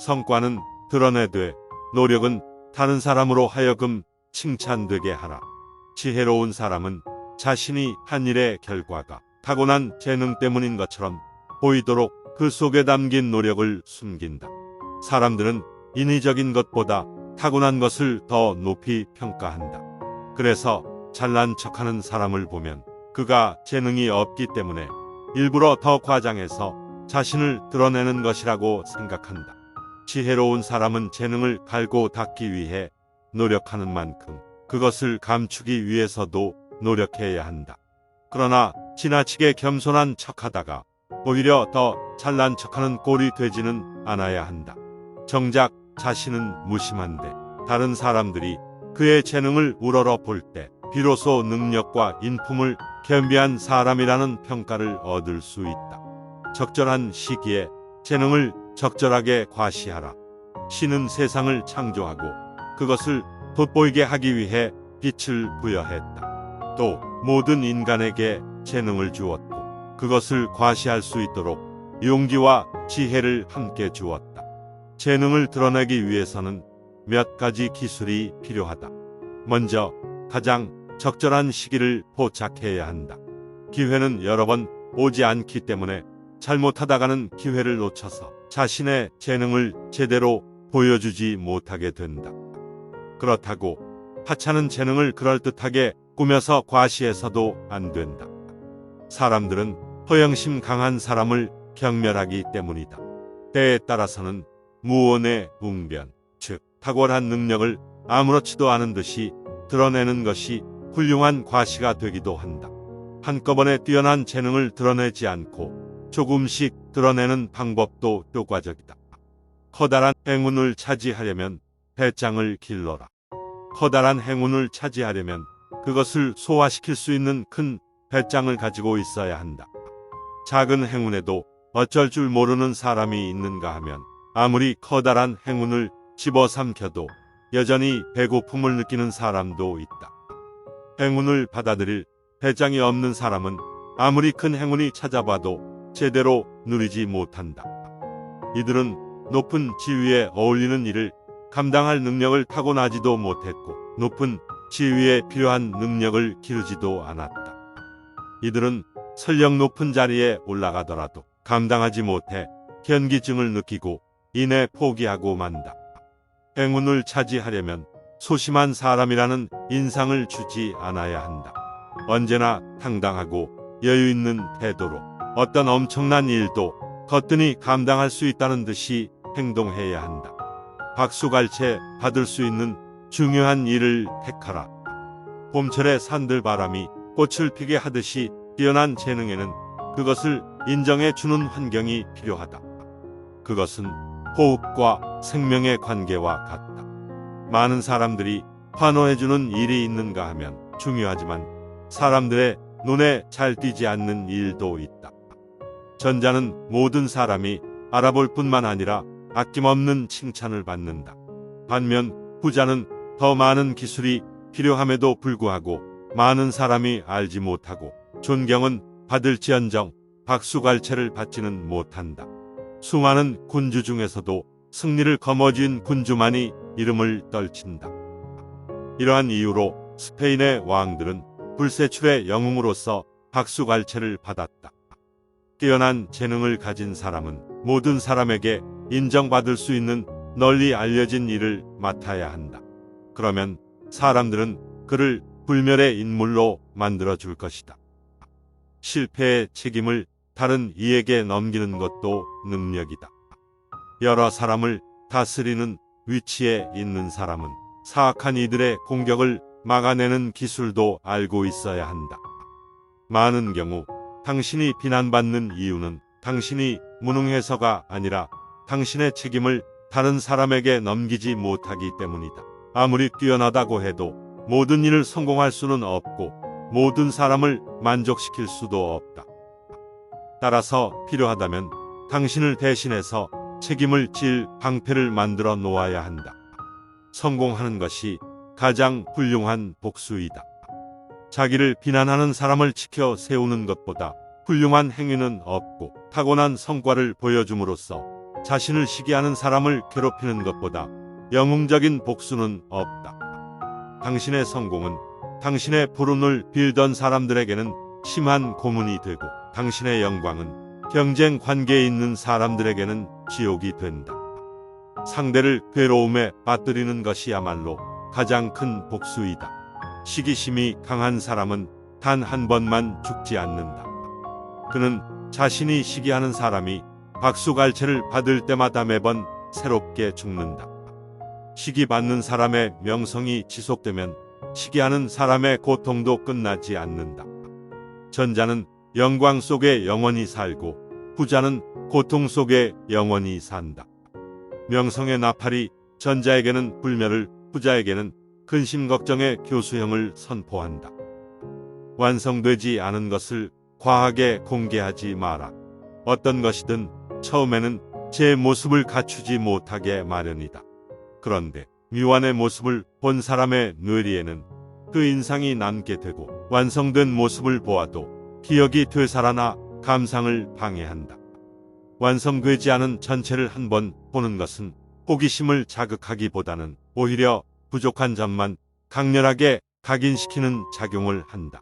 성과는 드러내되 노력은 다른 사람으로 하여금 칭찬되게 하라. 지혜로운 사람은 자신이 한 일의 결과가 타고난 재능 때문인 것처럼 보이도록 그 속에 담긴 노력을 숨긴다. 사람들은 인위적인 것보다 타고난 것을 더 높이 평가한다. 그래서 잘난 척하는 사람을 보면 그가 재능이 없기 때문에 일부러 더 과장해서 자신을 드러내는 것이라고 생각한다. 지혜로운 사람은 재능을 갈고 닦기 위해 노력하는 만큼 그것을 감추기 위해서도 노력해야 한다. 그러나 지나치게 겸손한 척하다가 오히려 더 잘난 척하는 꼴이 되지는 않아야 한다. 정작 자신은 무심한데 다른 사람들이 그의 재능을 우러러 볼 때 비로소 능력과 인품을 겸비한 사람이라는 평가를 얻을 수 있다. 적절한 시기에 재능을 적절하게 과시하라. 신은 세상을 창조하고 그것을 돋보이게 하기 위해 빛을 부여했다. 또 모든 인간에게 재능을 주었고 그것을 과시할 수 있도록 용기와 지혜를 함께 주었다. 재능을 드러내기 위해서는 몇 가지 기술이 필요하다. 먼저 가장 적절한 시기를 포착해야 한다. 기회는 여러 번 오지 않기 때문에 잘못하다가는 기회를 놓쳐서 자신의 재능을 제대로 보여주지 못하게 된다. 그렇다고 하찮은 재능을 그럴듯하게 꾸며서 과시해서도 안 된다. 사람들은 허영심 강한 사람을 경멸하기 때문이다. 때에 따라서는 무언의 웅변, 즉 탁월한 능력을 아무렇지도 않은 듯이 드러내는 것이 훌륭한 과시가 되기도 한다. 한꺼번에 뛰어난 재능을 드러내지 않고 조금씩 드러내는 방법도 효과적이다. 커다란 행운을 차지하려면 배짱을 길러라. 커다란 행운을 차지하려면 그것을 소화시킬 수 있는 큰 배짱을 가지고 있어야 한다. 작은 행운에도 어쩔 줄 모르는 사람이 있는가 하면 아무리 커다란 행운을 집어삼켜도 여전히 배고픔을 느끼는 사람도 있다. 행운을 받아들일 배짱이 없는 사람은 아무리 큰 행운이 찾아봐도 제대로 누리지 못한다. 이들은 높은 지위에 어울리는 일을 감당할 능력을 타고나지도 못했고 높은 지위에 필요한 능력을 기르지도 않았다. 이들은 설령 높은 자리에 올라가더라도 감당하지 못해 현기증을 느끼고 이내 포기하고 만다. 행운을 차지하려면 소심한 사람이라는 인상을 주지 않아야 한다. 언제나 당당하고 여유 있는 태도로 어떤 엄청난 일도 거뜬히 감당할 수 있다는 듯이 행동해야 한다. 박수갈채 받을 수 있는 중요한 일을 택하라. 봄철의 산들바람이 꽃을 피게 하듯이 뛰어난 재능에는 그것을 인정해 주는 환경이 필요하다. 그것은 호흡과 생명의 관계와 같다. 많은 사람들이 환호해주는 일이 있는가 하면 중요하지만 사람들의 눈에 잘 띄지 않는 일도 있다. 전자는 모든 사람이 알아볼 뿐만 아니라 아낌없는 칭찬을 받는다. 반면 후자는 더 많은 기술이 필요함에도 불구하고 많은 사람이 알지 못하고 존경은 받을지언정 박수갈채를 받지는 못한다. 수많은 군주 중에서도 승리를 거머쥔 군주만이 이름을 떨친다. 이러한 이유로 스페인의 왕들은 불세출의 영웅으로서 박수갈채를 받았다. 뛰어난 재능을 가진 사람은 모든 사람에게 인정받을 수 있는 널리 알려진 일을 맡아야 한다. 그러면 사람들은 그를 불멸의 인물로 만들어줄 것이다. 실패의 책임을 다른 이에게 넘기는 것도 능력이다. 여러 사람을 다스리는 위치에 있는 사람은 사악한 이들의 공격을 막아내는 기술도 알고 있어야 한다. 많은 경우 당신이 비난받는 이유는 당신이 무능해서가 아니라 당신의 책임을 다른 사람에게 넘기지 못하기 때문이다. 아무리 뛰어나다고 해도 모든 일을 성공할 수는 없고 모든 사람을 만족시킬 수도 없다. 따라서 필요하다면 당신을 대신해서 책임을 질 방패를 만들어 놓아야 한다. 성공하는 것이 가장 훌륭한 복수이다. 자기를 비난하는 사람을 지켜 세우는 것보다 훌륭한 행위는 없고 타고난 성과를 보여줌으로써 자신을 시기하는 사람을 괴롭히는 것보다 영웅적인 복수는 없다. 당신의 성공은 당신의 불운을 빌던 사람들에게는 심한 고문이 되고 당신의 영광은 경쟁 관계에 있는 사람들에게는 지옥이 된다. 상대를 괴로움에 빠뜨리는 것이야말로 가장 큰 복수이다. 시기심이 강한 사람은 단 한 번만 죽지 않는다. 그는 자신이 시기하는 사람이 박수갈채를 받을 때마다 매번 새롭게 죽는다. 시기받는 사람의 명성이 지속되면 시기하는 사람의 고통도 끝나지 않는다. 전자는 영광 속에 영원히 살고 후자는 고통 속에 영원히 산다. 명성의 나팔이 전자에게는 불멸을, 후자에게는 근심 걱정의 교수형을 선포한다. 완성되지 않은 것을 과하게 공개하지 마라. 어떤 것이든 처음에는 제 모습을 갖추지 못하게 마련이다. 그런데 미완의 모습을 본 사람의 뇌리에는 그 인상이 남게 되고 완성된 모습을 보아도 기억이 되살아나 감상을 방해한다. 완성되지 않은 전체를 한번 보는 것은 호기심을 자극하기보다는 오히려 부족한 점만 강렬하게 각인시키는 작용을 한다.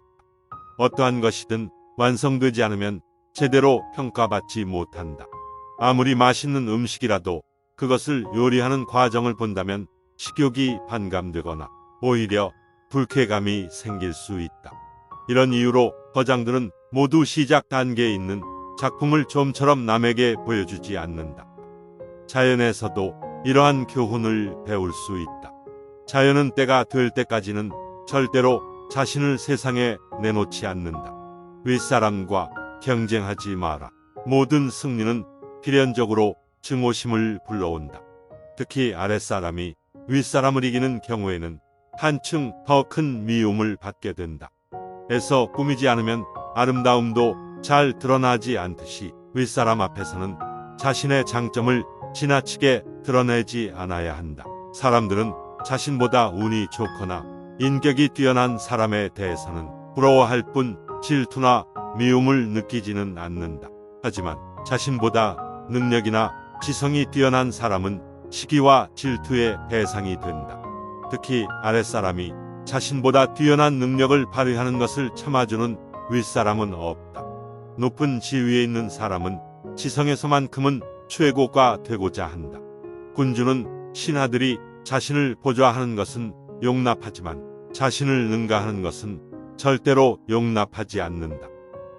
어떠한 것이든 완성되지 않으면 제대로 평가받지 못한다. 아무리 맛있는 음식이라도 그것을 요리하는 과정을 본다면 식욕이 반감되거나 오히려 불쾌감이 생길 수 있다. 이런 이유로 거장들은 모두 시작 단계에 있는 작품을 좀처럼 남에게 보여주지 않는다. 자연에서도 이러한 교훈을 배울 수 있다. 자연은 때가 될 때까지는 절대로 자신을 세상에 내놓지 않는다. 윗사람과 경쟁하지 마라. 모든 승리는 필연적으로 증오심을 불러온다. 특히 아랫사람이 윗사람을 이기는 경우에는 한층 더 큰 미움을 받게 된다. 애써 꾸미지 않으면 아름다움도 잘 드러나지 않듯이 윗사람 앞에서는 자신의 장점을 지나치게 드러내지 않아야 한다. 사람들은 자신보다 운이 좋거나 인격이 뛰어난 사람에 대해서는 부러워할 뿐 질투나 미움을 느끼지는 않는다. 하지만 자신보다 능력이나 지성이 뛰어난 사람은 시기와 질투의 대상이 된다. 특히 아랫사람이 자신보다 뛰어난 능력을 발휘하는 것을 참아주는 윗사람은 없다. 높은 지위에 있는 사람은 지성에서만큼은 최고가 되고자 한다. 군주는 신하들이 자신을 보좌하는 것은 용납하지만 자신을 능가하는 것은 절대로 용납하지 않는다.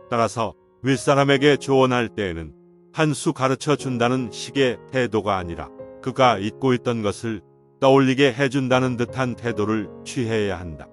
따라서 윗사람에게 조언할 때에는 한 수 가르쳐 준다는 식의 태도가 아니라 그가 잊고 있던 것을 떠올리게 해준다는 듯한 태도를 취해야 한다.